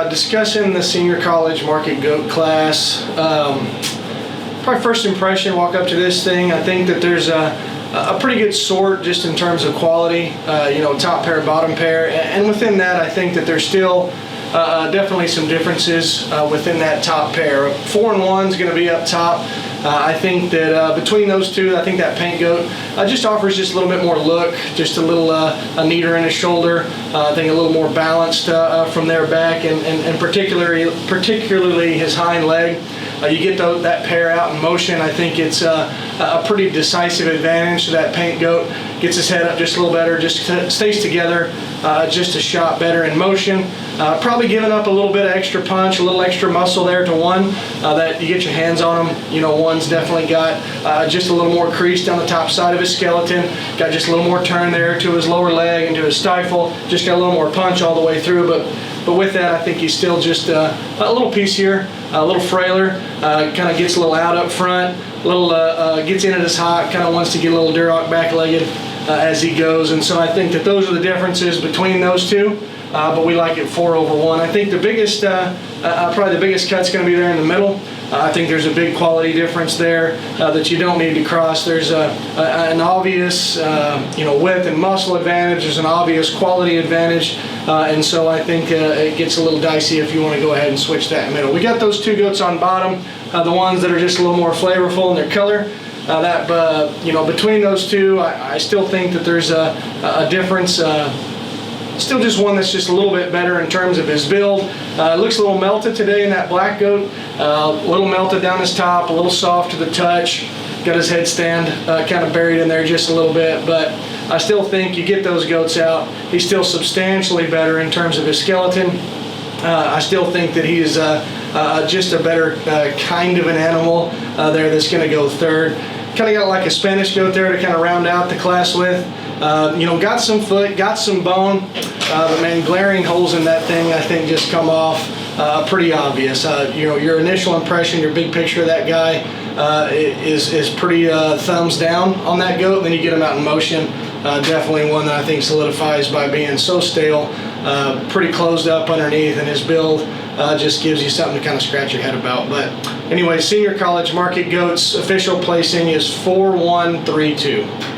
Discussing the senior college market goat class. Probably first impression, walk up to this thing, I think that there's a pretty good sort just in terms of quality, top pair, bottom pair, and within that I think that there's still definitely some differences within that top pair. 4 and 1 is going to be up top. I think that between those two, I think that paint goat just offers just a little bit more look, just a little neater in his shoulder. I think a little more balanced from their back, and particularly his hind leg. You get that pair out in motion. I think it's a pretty decisive advantage to that paint goat. Gets his head up just a little better, just stays together just a shot better in motion. Probably giving up a little bit of extra punch, a little extra muscle there to 1 that you get your hands on him. 1's definitely got just a little more crease down the top side of his skeleton, got just a little more turn there to his lower leg and to his stifle, just got a little more punch all the way through, but with that I think he's still just a little piecier, a little frailer, kind of gets a little out up front, a little gets in at his hock, kind of wants to get a little Duroc back-legged as he goes, and so I think that those are the differences between those two. But we like it 4 over 1. I think the biggest, probably the biggest cut's going to be there in the middle. I think there's a big quality difference there that you don't need to cross. There's an obvious, width and muscle advantage. There's an obvious quality advantage, and so I think it gets a little dicey if you want to go ahead and switch that in the middle. We got those 2 goats on bottom, the ones that are just a little more flavorful in their color. Between those two, I still think that there's a difference. Still just one that's just a little bit better in terms of his build. Looks a little melted today in that black goat. A little melted down his top, a little soft to the touch. Got his headstand kind of buried in there just a little bit, but I still think you get those goats out, he's still substantially better in terms of his skeleton. I still think that he is just a better kind of an animal there that's going to go 3rd. Kind of got like a Spanish goat there to kind of round out the class with. Got some foot, got some bone, but man, glaring holes in that thing I think just come off pretty obvious. Your initial impression, your big picture of that guy is pretty thumbs down on that goat. Then you get him out in motion, definitely one that I think solidifies by being so stale, pretty closed up underneath, and his build just gives you something to kind of scratch your head about. But anyway, senior college market goats official placing is 4-1-3-2.